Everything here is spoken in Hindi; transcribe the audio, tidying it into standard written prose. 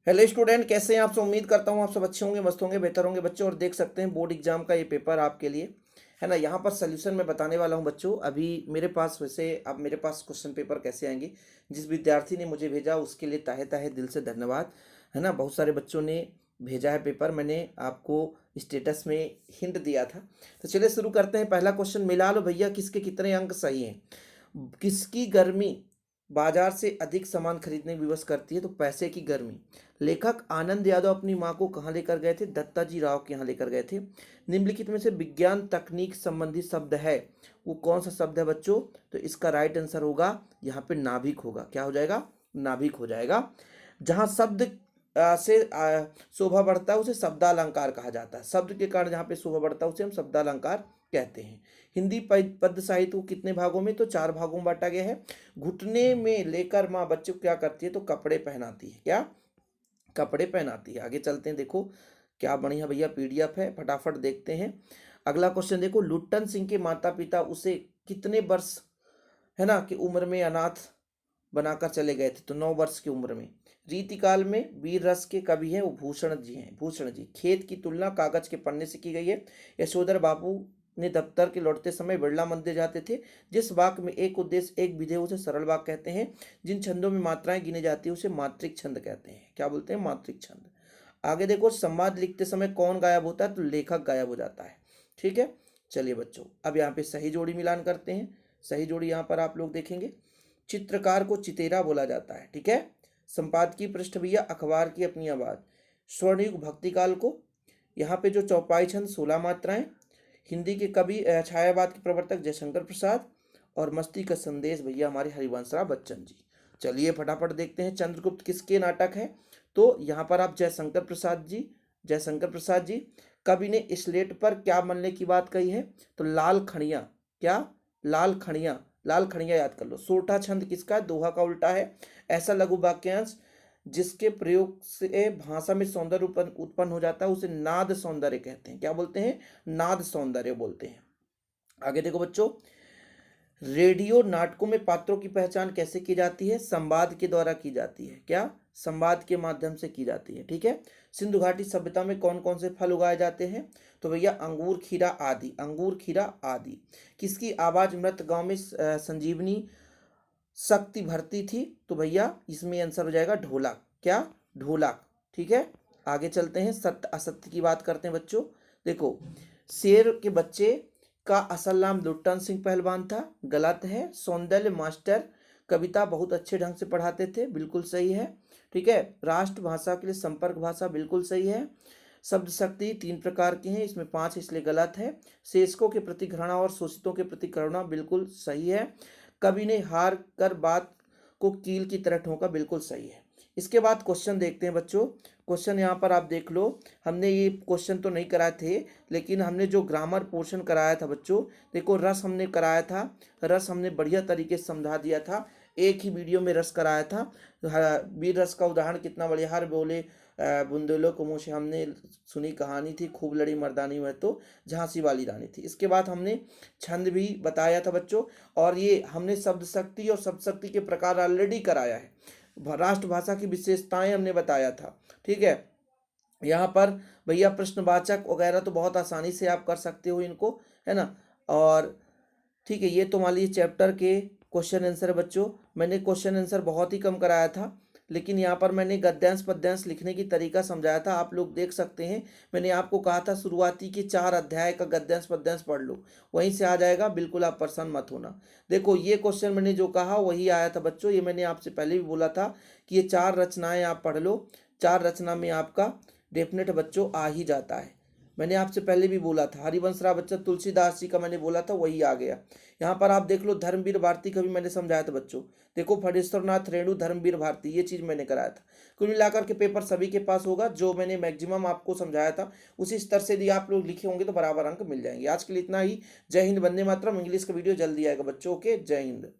हेलो स्टूडेंट, कैसे हैं आप सब। उम्मीद करता हूँ आप सब अच्छे होंगे, मस्त होंगे, बेहतर होंगे बच्चों। और देख सकते हैं बोर्ड एग्जाम का ये पेपर आपके लिए है ना। यहाँ पर सोल्यूशन मैं बताने वाला हूँ बच्चों। अभी मेरे पास वैसे अब मेरे पास क्वेश्चन पेपर कैसे आएंगे, जिस विद्यार्थी ने मुझे भेजा उसके लिए ताहे ताहे दिल से धन्यवाद है ना। बहुत सारे बच्चों ने भेजा है पेपर, मैंने आपको स्टेटस में हिंट दिया था। तो चलिए शुरू करते हैं। पहला क्वेश्चन, मिला लो भैया किसके कितने अंक सही हैं। किसकी गर्मी बाजार से अधिक सामान खरीदने में विवश करती है, तो पैसे की गर्मी। लेखक आनंद यादव अपनी मां को कहाँ लेकर गए थे, दत्ताजी राव के यहाँ लेकर गए थे। निम्नलिखित में से विज्ञान तकनीक संबंधी शब्द है, वो कौन सा शब्द है बच्चों। तो इसका राइट आंसर होगा यहाँ पे नाभिक होगा। क्या हो जाएगा, नाभिक हो जाएगा। जहाँ शब्द से शोभा बढ़ता है उसे शब्दालंकार कहा जाता है। शब्द के कारण जहाँ पे शोभा बढ़ता है उसे हम शब्दालंकार कहते हैं। हिंदी पद्य साहित्य को कितने भागों में, तो 4 भागों में बांटा गया है। घुटने में लेकर माँ बच्चे को क्या करती है, तो कपड़े पहनाती है। क्या, कपड़े पहनाती है। आगे चलते हैं, देखो क्या बढ़िया भैया पीडीएफ है, फटाफट देखते हैं। अगला क्वेश्चन देखो, लुट्टन सिंह के माता पिता उसे कितने वर्ष है ना कि उम्र में अनाथ बनाकर चले गए थे, तो 9 वर्ष की उम्र में। रीतिकाल में वीर रस के कवि हैं वो भूषण जी हैं, भूषण जी। खेत की तुलना कागज के पन्ने से की गई है। यशोधर बाबू ने दफ्तर के लौटते समय बिरला मंदिर जाते थे। जिस वाक्य में एक उद्देश्य एक विधेय उसे सरल वाक्य कहते हैं। जिन छंदों में मात्राएं गिनी जाती है उसे मात्रिक छंद कहते हैं। क्या बोलते हैं, मात्रिक छंद। आगे देखो, संवाद लिखते समय कौन गायब होता है, तो लेखक गायब हो जाता है। ठीक है, चलिए बच्चों अब यहाँ पे सही जोड़ी मिलान करते हैं। सही जोड़ी यहाँ पर आप लोग देखेंगे। चित्रकार को चितेरा बोला जाता है। ठीक है। संपादकीय पृष्ठ भैया अखबार की अपनी आवाज। स्वर्णयुग भक्तिकाल को, यहाँ पे जो चौपाई छंद 16 मात्राएं। हिंदी के कवि छायावाद के प्रवर्तक जयशंकर प्रसाद। और मस्ती का संदेश भैया हमारे हरिवंशराव बच्चन जी। चलिए फटाफट देखते हैं, चंद्रगुप्त किसके नाटक है, तो यहाँ पर आप जयशंकर प्रसाद जी, जयशंकर प्रसाद जी। कवि ने स्लेट पर क्या बनने की बात कही है, तो लाल खड़िया। क्या, लाल खड़िया, लाल खड़िया याद कर लो। सोठा छंद किसका है, दोहा का उल्टा है। ऐसा लघु वाक्यांश जिसके प्रयोग से भाषा में सौंदर्य उत्पन्न हो जाता है उसे नाद सौंदर्य कहते हैं। क्या बोलते हैं, नाद सौंदर्य बोलते हैं। आगे देखो बच्चों, रेडियो नाटकों में पात्रों की पहचान कैसे की जाती है, संवाद के द्वारा की जाती है। क्या, संवाद के माध्यम से की जाती है। ठीक है। सिंधु घाटी सभ्यता में कौन कौन से फल उगाए जाते हैं, तो भैया अंगूर खीरा आदि, अंगूर खीरा आदि। किसकी आवाज मृत गांव में संजीवनी शक्ति भरती थी, तो भैया इसमें आंसर हो जाएगा ढोलक। क्या, ढोलक। ठीक है। आगे चलते हैं, सत्य असत्य की बात करते हैं बच्चों। देखो, शेर के बच्चे का असल नाम लुट्टन सिंह पहलवान था, गलत है। सौंदर्य मास्टर कविता बहुत अच्छे ढंग से पढ़ाते थे, बिल्कुल सही है। ठीक है। राष्ट्रभाषा के लिए संपर्क भाषा, बिल्कुल सही है। शब्द शक्ति 3 प्रकार की हैं, इसमें 5 इसलिए गलत है। शेषकों के प्रति घृणा और शोषितों के प्रति करुणा, बिल्कुल सही है। कवि ने हार कर बात को कील की तरह ठोका, बिल्कुल सही है। इसके बाद क्वेश्चन देखते हैं बच्चों। क्वेश्चन यहाँ पर आप देख लो, हमने ये क्वेश्चन तो नहीं कराए थे, लेकिन हमने जो ग्रामर पोर्शन कराया था बच्चों, देखो रस हमने कराया था, रस हमने बढ़िया तरीके से समझा दिया था। एक ही वीडियो में रस कराया था। वीर रस का उदाहरण कितना बढ़िया, हर बोले बुंदेलों को मुँह से, हमने सुनी कहानी थी, खूब लड़ी मर्दानी में तो झांसी वाली रानी थी। इसके बाद हमने छंद भी बताया था बच्चों, और ये हमने शब्द शक्ति और शब्द शक्ति के प्रकार ऑलरेडी कराया है। राष्ट्रभाषा की विशेषताएं हमने बताया था। ठीक है। यहाँ पर भैया प्रश्नवाचक वगैरह तो बहुत आसानी से आप कर सकते हो इनको, है ना। और ठीक है, ये तो मान लीजिए चैप्टर के क्वेश्चन आंसर है बच्चों। मैंने क्वेश्चन आंसर बहुत ही कम कराया था, लेकिन यहाँ पर मैंने गद्यांश पद्यांश लिखने की तरीका समझाया था, आप लोग देख सकते हैं। मैंने आपको कहा था शुरुआती के 4 अध्याय का गद्यांश पद्यांश पढ़ लो, वहीं से आ जाएगा, बिल्कुल आप परेशान मत होना। देखो ये क्वेश्चन मैंने जो कहा वही आया था बच्चों, ये मैंने आपसे पहले भी बोला था कि ये 4 रचनाएं आप पढ़ लो, 4 रचना में आपका डेफिनेट बच्चों आ ही जाता है। मैंने आपसे पहले भी बोला था, हरिवंशराव बच्चन तुलसीदास जी का मैंने बोला था, वही आ गया। यहाँ पर आप देख लो, धर्मवीर भारती का भी मैंने समझाया था बच्चों। देखो, फणेश्वरनाथ रेणु धर्मवीर भारती, ये चीज मैंने कराया था। कुल मिलाकर के पेपर सभी के पास होगा, जो मैंने मैक्सिमम आपको समझाया था उसी स्तर से यदि आप लोग लिखे होंगे तो बराबर अंक मिल जाएंगे। आज के लिए इतना ही। जय हिंद, वंदे मातरम। इंग्लिश का वीडियो जल्दी आएगा बच्चों। ओके, जय हिंद।